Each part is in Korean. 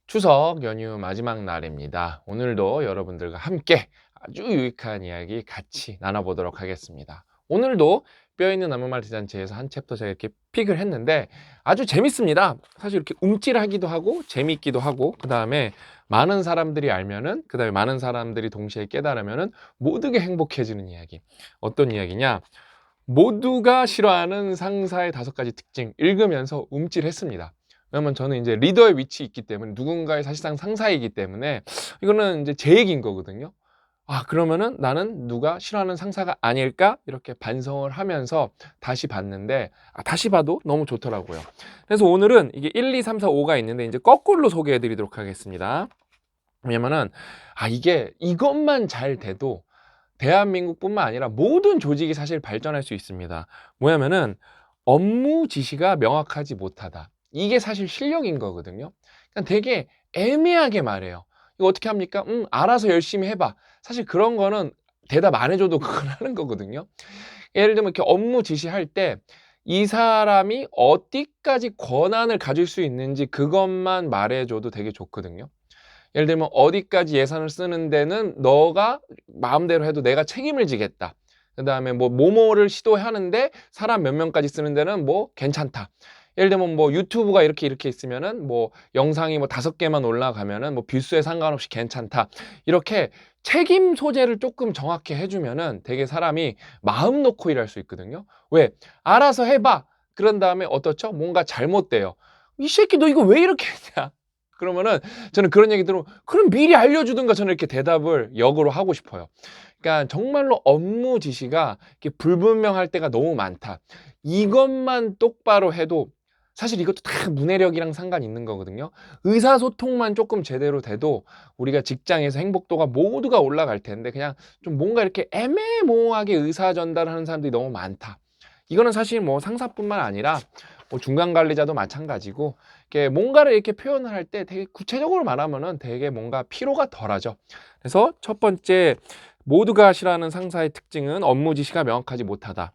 추석 연휴 마지막 날입니다. 오늘도 여러분들과 함께 아주 유익한 이야기 같이 나눠보도록 하겠습니다. 오늘도 뼈있는 나무말 대잔치에서 한 챕터 제가 이렇게 픽을 했는데 아주 재밌습니다. 사실 이렇게 움찔하기도 하고 재밌기도 하고 그 다음에 많은 사람들이 알면은 그 다음에 많은 사람들이 동시에 깨달으면은 모두가 행복해지는 이야기. 어떤 이야기냐? 모두가 싫어하는 상사의 5가지 특징 읽으면서 움찔했습니다. 왜냐면 저는 이제 리더의 위치에 있기 때문에 누군가의 사실상 상사이기 때문에 이거는 이제 제 얘기인 거거든요. 아, 그러면은 나는 누가 싫어하는 상사가 아닐까? 이렇게 반성을 하면서 다시 봤는데, 다시 봐도 너무 좋더라고요. 그래서 오늘은 이게 1, 2, 3, 4, 5가 있는데 이제 거꾸로 소개해 드리도록 하겠습니다. 왜냐면은, 이게 이것만 잘 돼도 대한민국뿐만 아니라 모든 조직이 사실 발전할 수 있습니다. 뭐냐면은 업무 지시가 명확하지 못하다. 이게 사실 실력인 거거든요. 그냥 되게 애매하게 말해요. 이거 어떻게 합니까? 알아서 열심히 해봐. 사실 그런 거는 대답 안 해줘도 그걸 하는 거거든요. 예를 들면 이렇게 업무 지시할 때 이 사람이 어디까지 권한을 가질 수 있는지 그것만 말해줘도 되게 좋거든요. 예를 들면 어디까지 예산을 쓰는 데는 너가 마음대로 해도 내가 책임을 지겠다. 그 다음에 뭐 뭐뭐를 시도하는데 사람 몇 명까지 쓰는 데는 뭐 괜찮다. 예를 들면 뭐 유튜브가 이렇게 있으면은 뭐 영상이 뭐 5개만 올라가면은 뭐 뷰수에 상관없이 괜찮다. 이렇게 책임 소재를 조금 정확히 해주면은 되게 사람이 마음 놓고 일할 수 있거든요. 왜? 알아서 해봐. 그런 다음에 어떻죠? 뭔가 잘못돼요. 이 새끼 너 이거 왜 이렇게 했냐? 그러면은 저는 그런 얘기 들으면 그럼 미리 알려주든가 저는 이렇게 대답을 역으로 하고 싶어요. 그러니까 정말로 업무 지시가 이렇게 불분명할 때가 너무 많다. 이것만 똑바로 해도 사실 이것도 다 문해력이랑 상관이 있는 거거든요. 의사소통만 조금 제대로 돼도 우리가 직장에서 행복도가 모두가 올라갈 텐데 그냥 좀 뭔가 이렇게 애매모호하게 의사 전달하는 사람들이 너무 많다. 이거는 사실 뭐 상사뿐만 아니라 뭐 중간 관리자도 마찬가지고 이렇게 뭔가를 이렇게 표현을 할 때 되게 구체적으로 말하면은 되게 뭔가 피로가 덜하죠. 그래서 첫 번째 모두가 싫어하는 상사의 특징은 업무 지시가 명확하지 못하다.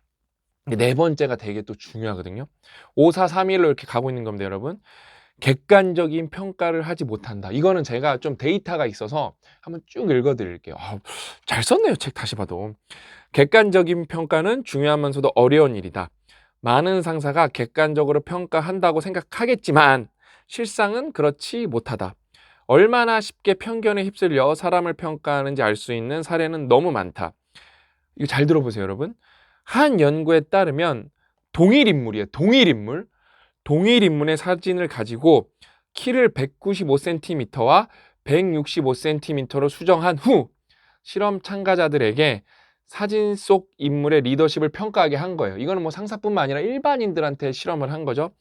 네 번째가 되게 또 중요하거든요. 5, 4, 3, 1로 이렇게 가고 있는 겁니다, 여러분. 객관적인 평가를 하지 못한다. 이거는 제가 좀 데이터가 있어서 한번 쭉 읽어 드릴게요. 잘 썼네요, 책 다시 봐도. 객관적인 평가는 중요하면서도 어려운 일이다. 많은 상사가 객관적으로 평가한다고 생각하겠지만 실상은 그렇지 못하다. 얼마나 쉽게 편견에 휩쓸려 사람을 평가하는지 알 수 있는 사례는 너무 많다. 이거 잘 들어보세요, 여러분. 한 연구에 따르면 동일 인물이에요. 동일 인물. 동일 인물의 사진을 가지고 키를 195cm와 165cm로 수정한 후 실험 참가자들에게 사진 속 인물의 리더십을 평가하게 한 거예요. 이거는 뭐 상사뿐만 아니라 일반인들한테 실험을 한 거죠.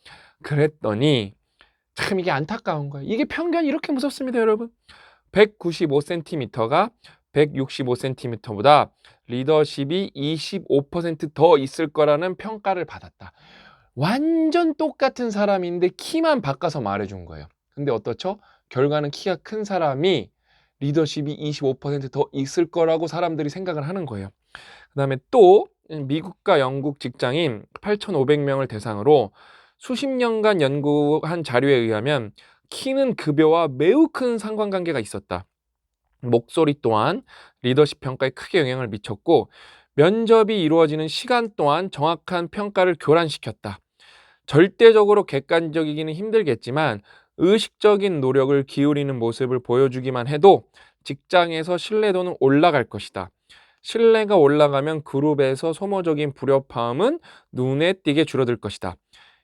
그랬더니 참 이게 안타까운 거예요. 이게 편견이 이렇게 무섭습니다, 여러분. 195cm가 165cm보다 리더십이 25%더 있을 거라는 평가를 받았다. 완전 똑같은 사람인데 키만 바꿔서 말해준 거예요. 근데 어떻죠? 결과는 키가 큰 사람이 리더십이 25%더 있을 거라고 사람들이 생각을 하는 거예요. 그 다음에 또 미국과 영국 직장인 8,500명을 대상으로 수십 년간 연구한 자료에 의하면 키는 급여와 매우 큰 상관관계가 있었다. 목소리 또한 리더십 평가에 크게 영향을 미쳤고 면접이 이루어지는 시간 또한 정확한 평가를 교란시켰다. 절대적으로 객관적이기는 힘들겠지만 의식적인 노력을 기울이는 모습을 보여주기만 해도 직장에서 신뢰도는 올라갈 것이다. 신뢰가 올라가면 그룹에서 소모적인 불협화음은 눈에 띄게 줄어들 것이다.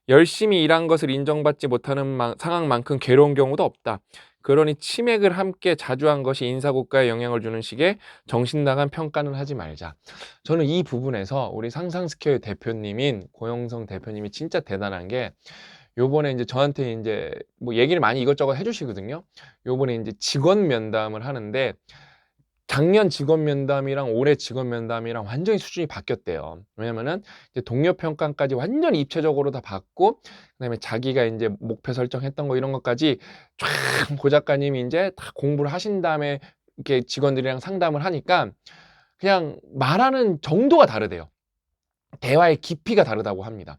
열심히 일한 것을 인정받지 못하는 상황만큼 괴로운 경우도 없다. 그러니 치맥을 함께 자주 한 것이 인사고과에 영향을 주는 식의 정신나간 평가는 하지 말자. 저는 이 부분에서 우리 상상스퀘어 대표님인 고영성 대표님이 진짜 대단한 게 요번에 이제 저한테 이제 뭐 얘기를 많이 이것저것 해주시거든요. 요번에 이제 직원 면담을 하는데 작년 직원 면담이랑 올해 직원 면담이랑 완전히 수준이 바뀌었대요. 왜냐면은 이제 동료 평가까지 완전히 입체적으로 다 받고 그다음에 자기가 이제 목표 설정했던 거 이런 것까지 쫙 고 작가님이 이제 다 공부를 하신 다음에 이렇게 직원들이랑 상담을 하니까 그냥 말하는 정도가 다르대요. 대화의 깊이가 다르다고 합니다.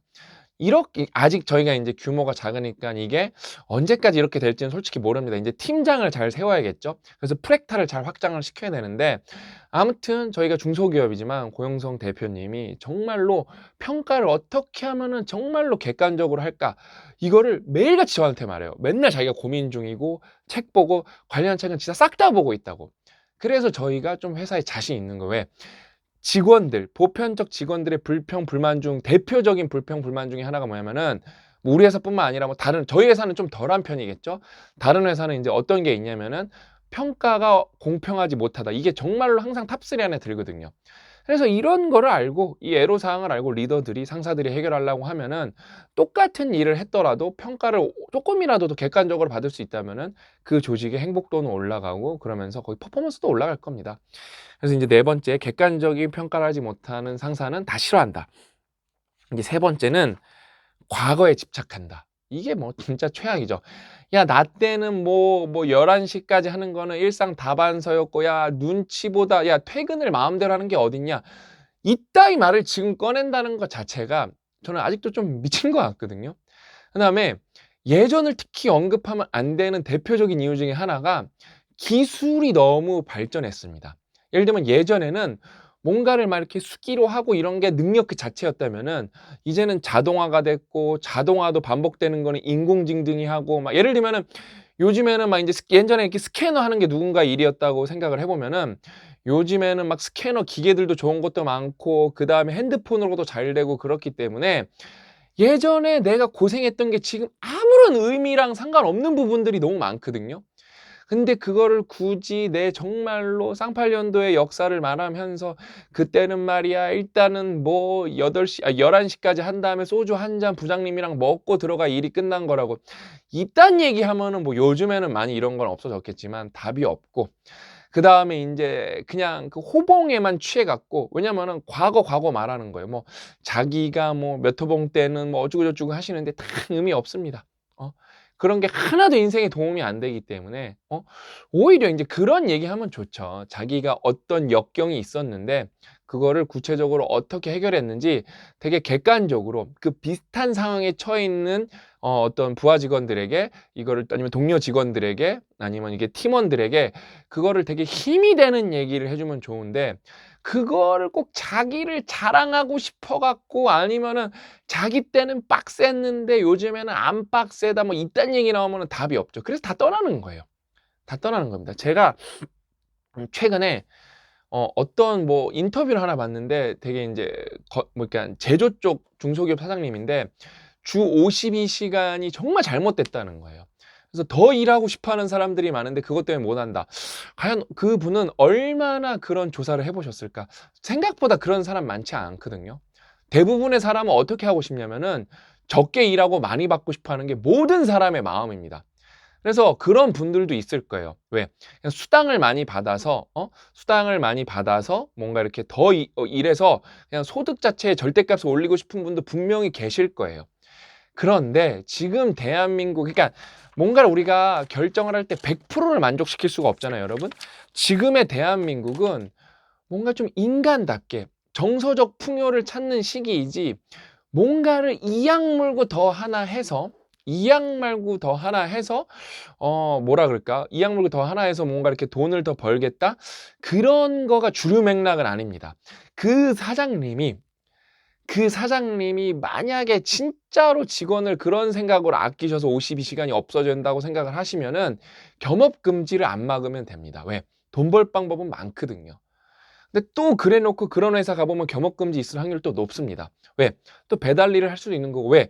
이렇게 아직 저희가 이제 규모가 작으니까 이게 언제까지 이렇게 될지는 솔직히 모릅니다. 이제 팀장을 잘 세워야겠죠. 그래서 프랙타를 잘 확장을 시켜야 되는데 아무튼 저희가 중소기업이지만 고영성 대표님이 정말로 평가를 어떻게 하면은 정말로 객관적으로 할까 이거를 매일같이 저한테 말해요. 맨날 자기가 고민 중이고 책 보고 관련 책은 진짜 싹 다 보고 있다고. 그래서 저희가 좀 회사에 자신 있는 거예요. 왜? 직원들, 보편적 직원들의 불평, 불만 중 대표적인 불평, 불만 중에 하나가 뭐냐면은 뭐 우리 회사뿐만 아니라 뭐 다른 저희 회사는 좀 덜한 편이겠죠. 다른 회사는 이제 어떤 게 있냐면은 평가가 공평하지 못하다. 이게 정말로 항상 탑3 안에 들거든요. 그래서 이런 거를 알고 이 애로사항을 알고 리더들이 상사들이 해결하려고 하면은 똑같은 일을 했더라도 평가를 조금이라도 더 객관적으로 받을 수 있다면은 그 조직의 행복도는 올라가고 그러면서 거의 퍼포먼스도 올라갈 겁니다. 그래서 이제 네 번째, 객관적인 평가를 하지 못하는 상사는 다 싫어한다. 이제 세 번째는 과거에 집착한다. 이게 뭐 진짜 최악이죠. 야, 나 때는 뭐 11시까지 하는 거는 일상 다반서였고, 야, 눈치보다, 야, 퇴근을 마음대로 하는 게 어딨냐. 이따위 말을 지금 꺼낸다는 것 자체가 저는 아직도 좀 미친 것 같거든요. 그 다음에 예전을 특히 언급하면 안 되는 대표적인 이유 중에 하나가 기술이 너무 발전했습니다. 예를 들면 예전에는 뭔가를 막 이렇게 수기로 하고 이런 게 능력 그 자체였다면은 이제는 자동화가 됐고 자동화도 반복되는 거는 인공지능이 하고 막 예를 들면은 요즘에는 막 이제 예전에 이렇게 스캐너 하는 게 누군가 일이었다고 생각을 해보면은 요즘에는 막 스캐너 기계들도 좋은 것도 많고 그 다음에 핸드폰으로도 잘 되고 그렇기 때문에 예전에 내가 고생했던 게 지금 아무런 의미랑 상관없는 부분들이 너무 많거든요. 근데 그거를 굳이 내 정말로 쌍팔년도의 역사를 말하면서 그때는 말이야 일단은 뭐 11시까지 한 다음에 소주 한 잔 부장님이랑 먹고 들어가 일이 끝난 거라고 이딴 얘기하면은 뭐 요즘에는 많이 이런 건 없어졌겠지만 답이 없고 그 다음에 이제 그냥 그 호봉에만 취해갖고 왜냐면은 과거 말하는 거예요. 뭐 자기가 뭐 몇 호봉 때는 뭐 어쩌고저쩌고 하시는데 다 의미 없습니다. 그런 게 하나도 인생에 도움이 안 되기 때문에 오히려 이제 그런 얘기하면 좋죠. 자기가 어떤 역경이 있었는데 그거를 구체적으로 어떻게 해결했는지 되게 객관적으로 그 비슷한 상황에 처해 있는 어떤 부하 직원들에게 이거를 아니면 동료 직원들에게 아니면 이게 팀원들에게 그거를 되게 힘이 되는 얘기를 해주면 좋은데 그거를 꼭 자기를 자랑하고 싶어 갖고 아니면은 자기 때는 빡셌는데 요즘에는 안 빡세다 뭐 이딴 얘기 나오면은 답이 없죠. 그래서 다 떠나는 거예요. 다 떠나는 겁니다. 제가 최근에 어떤 뭐 인터뷰를 하나 봤는데 되게 이제 뭐 그러니까 제조 쪽 중소기업 사장님인데 주 52시간이 정말 잘못됐다는 거예요. 그래서 더 일하고 싶어 하는 사람들이 많은데 그것 때문에 못 한다. 과연 그분은 얼마나 그런 조사를 해보셨을까? 생각보다 그런 사람 많지 않거든요. 대부분의 사람은 어떻게 하고 싶냐면은 적게 일하고 많이 받고 싶어 하는 게 모든 사람의 마음입니다. 그래서 그런 분들도 있을 거예요. 왜? 그냥 수당을 많이 받아서 뭔가 이렇게 더 일해서 그냥 소득 자체의 절대값을 올리고 싶은 분도 분명히 계실 거예요. 그런데 지금 대한민국, 그러니까 뭔가를 우리가 결정을 할 때 100%를 만족시킬 수가 없잖아요, 여러분. 지금의 대한민국은 뭔가 좀 인간답게 정서적 풍요를 찾는 시기이지 뭔가를 이악 물고 더 하나 해서 이악 말고 더 하나 해서 뭐라 그럴까? 이악 물고 더 하나 해서 뭔가 이렇게 돈을 더 벌겠다? 그런 거가 주류 맥락은 아닙니다. 그 사장님이 만약에 진짜로 직원을 그런 생각으로 아끼셔서 52시간이 없어진다고 생각을 하시면은 겸업금지를 안 막으면 됩니다. 왜? 돈 벌 방법은 많거든요. 근데 또 그래 놓고 그런 회사 가보면 겸업금지 있을 확률이 또 높습니다. 왜? 또 배달 일을 할 수도 있는 거고 왜?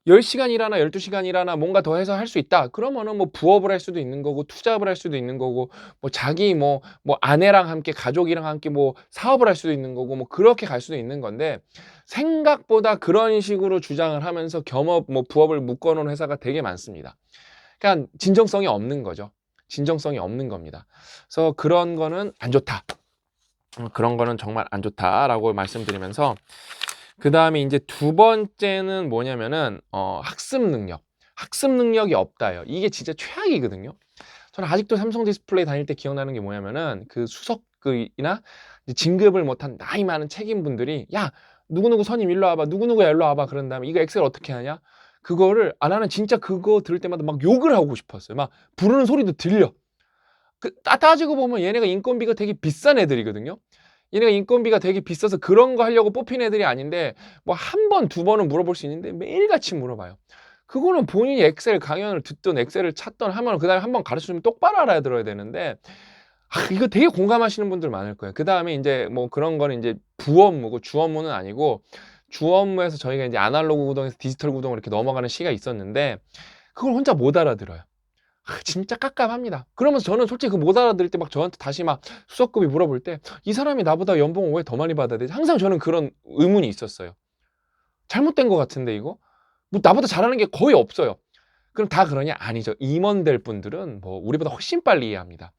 10시간 일하나 12시간 일하나 뭔가 더 해서 할 수 있다. 그러면은 뭐 부업을 할 수도 있는 거고 투잡을 할 수도 있는 거고 뭐 자기 뭐 아내랑 함께 가족이랑 함께 뭐 사업을 할 수도 있는 거고 뭐 그렇게 갈 수도 있는 건데 생각보다 그런 식으로 주장을 하면서 겸업 뭐 부업을 묶어 놓은 회사가 되게 많습니다. 그러니까 진정성이 없는 거죠. 진정성이 없는 겁니다. 그래서 그런 거는 안 좋다. 그런 거는 정말 안 좋다라고 말씀드리면서 그 다음에 이제 두 번째는 뭐냐면은 학습 능력이 없다요. 이게 진짜 최악이거든요. 저는 아직도 삼성 디스플레이 다닐 때 기억나는 게 뭐냐면은 그 수석이나 진급을 못한 나이 많은 책임분들이 야 누구누구 선임 일로 와봐, 누구누구야 일로 와봐, 그런 다음에 이거 엑셀 어떻게 하냐? 그거를 나는 진짜 그거 들을 때마다 막 욕을 하고 싶었어요. 막 부르는 소리도 들려. 따지고 보면 얘네가 인건비가 되게 비싼 애들이거든요. 얘네가 인건비가 되게 비싸서 그런 거 하려고 뽑힌 애들이 아닌데 뭐 한 번, 두 번은 물어볼 수 있는데 매일같이 물어봐요. 그거는 본인이 엑셀 강연을 듣든 엑셀을 찾던 하면 그 다음에 한 번 가르쳐주면 똑바로 알아들어야 되는데 이거 되게 공감하시는 분들 많을 거예요. 그 다음에 이제 뭐 그런 거는 이제 부업무고 주업무는 아니고 주업무에서 저희가 이제 아날로그 구동에서 디지털 구동으로 이렇게 넘어가는 시기가 있었는데 그걸 혼자 못 알아들어요. 진짜 깝깝합니다. 그러면서 저는 솔직히 그 못 알아들을 때 막 저한테 다시 막 수석급이 물어볼 때 이 사람이 나보다 연봉을 왜 더 많이 받아야 되지? 항상 저는 그런 의문이 있었어요. 잘못된 것 같은데 이거? 뭐 나보다 잘하는 게 거의 없어요. 그럼 다 그러냐? 아니죠. 임원될 분들은 뭐 우리보다 훨씬 빨리 이해합니다.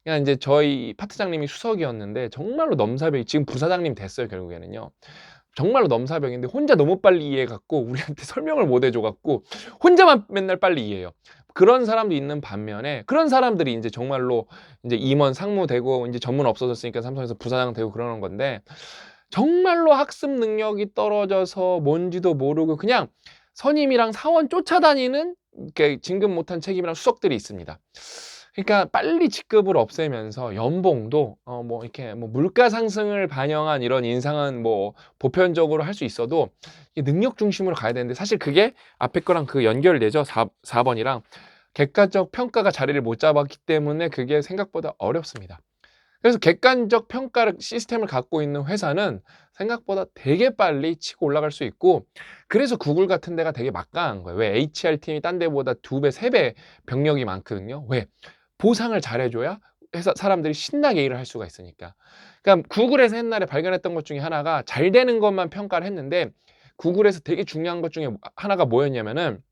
그냥 이제 저희 파트장님이 수석이었는데 정말로 넘사벽이 지금 부사장님 됐어요 결국에는요. 정말로 넘사벽인데 혼자 너무 빨리 이해해갖고 우리한테 설명을 못 해줘갖고 혼자만 맨날 빨리 이해해요. 그런 사람도 있는 반면에 그런 사람들이 이제 정말로 이제 임원 상무 되고 이제 전문 없어졌으니까 삼성에서 부사장 되고 그러는 건데 정말로 학습 능력이 떨어져서 뭔지도 모르고 그냥 선임이랑 사원 쫓아다니는 이렇게 진급 못한 책임이랑 수석들이 있습니다. 그러니까 빨리 직급을 없애면서 연봉도 뭐 이렇게 뭐 물가 상승을 반영한 이런 인상은 뭐 보편적으로 할 수 있어도 이 능력 중심으로 가야 되는데 사실 그게 앞에 거랑 그 연결되죠. 4번이랑 객관적 평가가 자리를 못 잡았기 때문에 그게 생각보다 어렵습니다. 그래서 객관적 평가 시스템을 갖고 있는 회사는 생각보다 되게 빨리 치고 올라갈 수 있고 그래서 구글 같은 데가 되게 막강한 거예요. 왜? HR팀이 딴 데보다 2배, 3배 병력이 많거든요. 왜? 보상을 잘해줘야 회사 사람들이 신나게 일을 할 수가 있으니까. 그러니까 구글에서 옛날에 발견했던 것 중에 하나가 잘 되는 것만 평가를 했는데 구글에서 되게 중요한 것 중에 하나가 뭐였냐면은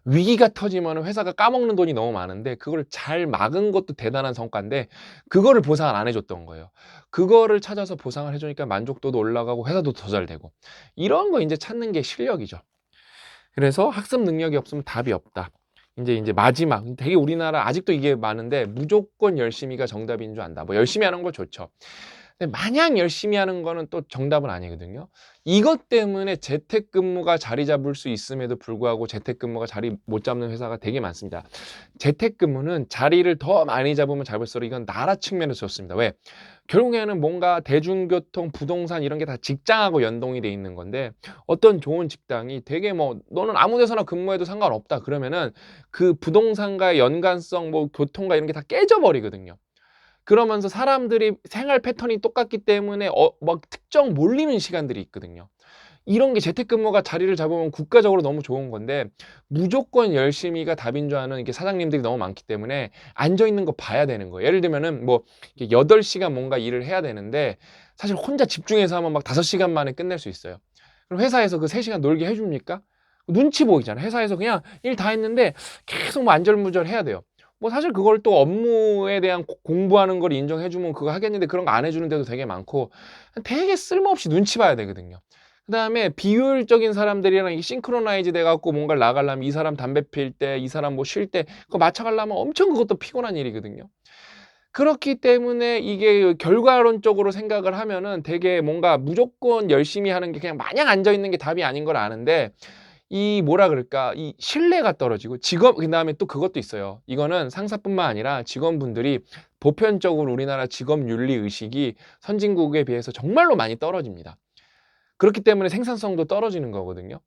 위기가 터지면 회사가 까먹는 돈이 너무 많은데 그걸 잘 막은 것도 대단한 성과인데 그거를 보상을 안 해줬던 거예요. 그거를 찾아서 보상을 해주니까 만족도도 올라가고 회사도 더 잘 되고 이런 거 이제 찾는 게 실력이죠. 그래서 학습 능력이 없으면 답이 없다. 이제 마지막 되게 우리나라 아직도 이게 많은데 무조건 열심히가 정답인 줄 안다. 뭐 열심히 하는 거 좋죠. 근데 마냥 열심히 하는 거는 또 정답은 아니거든요. 이것 때문에 재택근무가 자리 잡을 수 있음에도 불구하고 재택근무가 자리 못 잡는 회사가 되게 많습니다. 재택근무는 자리를 더 많이 잡으면 잡을수록 이건 나라 측면에서 좋습니다. 왜? 결국에는 뭔가 대중교통, 부동산 이런 게 다 직장하고 연동이 돼 있는 건데 어떤 좋은 직장이 되게 뭐 너는 아무 데서나 근무해도 상관없다 그러면은 그 부동산과의 연관성, 뭐 교통과 이런 게 다 깨져버리거든요. 그러면서 사람들이 생활 패턴이 똑같기 때문에 막 특정 몰리는 시간들이 있거든요. 이런 게 재택근무가 자리를 잡으면 국가적으로 너무 좋은 건데 무조건 열심히가 답인 줄 아는 이게 사장님들이 너무 많기 때문에 앉아 있는 거 봐야 되는 거예요. 예를 들면은 뭐 8시간 뭔가 일을 해야 되는데 사실 혼자 집중해서 하면 막 5시간 만에 끝낼 수 있어요. 그럼 회사에서 그 3시간 놀게 해줍니까? 눈치 보이잖아요. 회사에서 그냥 일 다 했는데 계속 뭐 안절무절 해야 돼요. 뭐 사실 그걸 또 업무에 대한 공부하는 걸 인정해주면 그거 하겠는데 그런 거 안 해주는 데도 되게 많고 되게 쓸모없이 눈치 봐야 되거든요. 그 다음에 비효율적인 사람들이랑 이게 싱크로나이즈 돼갖고 뭔가를 나가려면 이 사람 담배 필 때, 이 사람 뭐 쉴 때 그거 맞춰가려면 엄청 그것도 피곤한 일이거든요. 그렇기 때문에 이게 결과론적으로 생각을 하면은 되게 뭔가 무조건 열심히 하는 게 그냥 마냥 앉아있는 게 답이 아닌 걸 아는데 이 뭐라 그럴까 이 신뢰가 떨어지고 직업 그다음에 또 그것도 있어요. 이거는 상사뿐만 아니라 직원분들이 보편적으로 우리나라 직업 윤리 의식이 선진국에 비해서 정말로 많이 떨어집니다. 그렇기 때문에 생산성도 떨어지는 거거든요.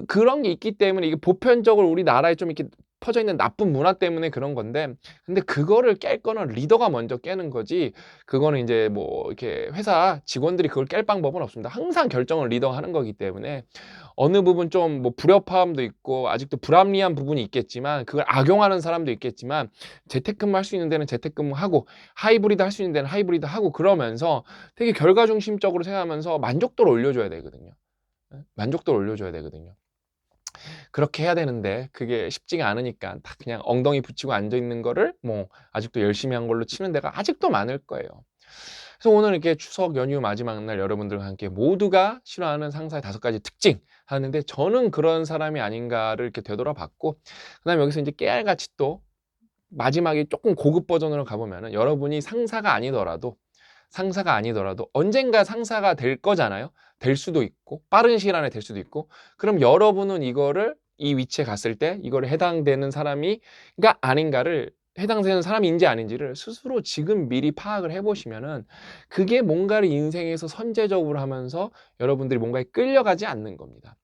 그런 게 있기 때문에 이게 보편적으로 우리나라에 좀 이렇게 퍼져 있는 나쁜 문화 때문에 그런 건데 근데 그거를 깰 거는 리더가 먼저 깨는 거지 그거는 이제 뭐 이렇게 회사 직원들이 그걸 깰 방법은 없습니다. 항상 결정을 리더가 하는 거기 때문에 어느 부분 좀 뭐 불협화음도 있고 아직도 불합리한 부분이 있겠지만 그걸 악용하는 사람도 있겠지만 재택근무 할 수 있는 데는 재택근무하고 하이브리드 할 수 있는 데는 하이브리드 하고 그러면서 되게 결과 중심적으로 생각하면서 만족도를 올려줘야 되거든요. 만족도를 올려줘야 되거든요. 그렇게 해야 되는데 그게 쉽지가 않으니까 다 그냥 엉덩이 붙이고 앉아있는 거를 뭐 아직도 열심히 한 걸로 치는 데가 아직도 많을 거예요. 그래서 오늘 이렇게 추석 연휴 마지막 날 여러분들과 함께 모두가 싫어하는 상사의 5가지 특징 하는데 저는 그런 사람이 아닌가를 이렇게 되돌아봤고 그 다음에 여기서 이제 깨알같이 또 마지막에 조금 고급 버전으로 가보면은 여러분이 상사가 아니더라도 언젠가 상사가 될 거잖아요. 될 수도 있고 빠른 시일 안에 될 수도 있고, 그럼 여러분은 이거를 이 위치에 갔을 때 이거를 해당되는 사람이가 아닌가를, 해당되는 사람인지 아닌지를 스스로 지금 미리 파악을 해보시면은 그게 뭔가를 인생에서 선제적으로 하면서 여러분들이 뭔가에 끌려가지 않는 겁니다.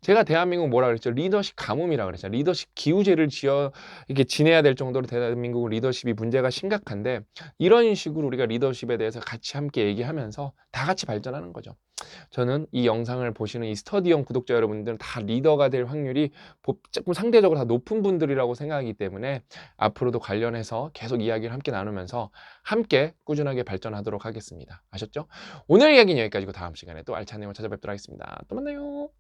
제가 대한민국 뭐라 그랬죠? 리더십 가뭄이라 그랬잖아요. 리더십 기우제를 지어 이렇게 지내야 될 정도로 대한민국 리더십이 문제가 심각한데, 이런 식으로 우리가 리더십에 대해서 같이 함께 얘기하면서 다 같이 발전하는 거죠. 저는 이 영상을 보시는 이 스터디형 구독자 여러분들은 다 리더가 될 확률이 조금 상대적으로 다 높은 분들이라고 생각하기 때문에 앞으로도 관련해서 계속 이야기를 함께 나누면서 함께 꾸준하게 발전하도록 하겠습니다. 아셨죠? 오늘 이야기는 여기까지고 다음 시간에 또 알찬 내용 찾아뵙도록 하겠습니다. 또 만나요.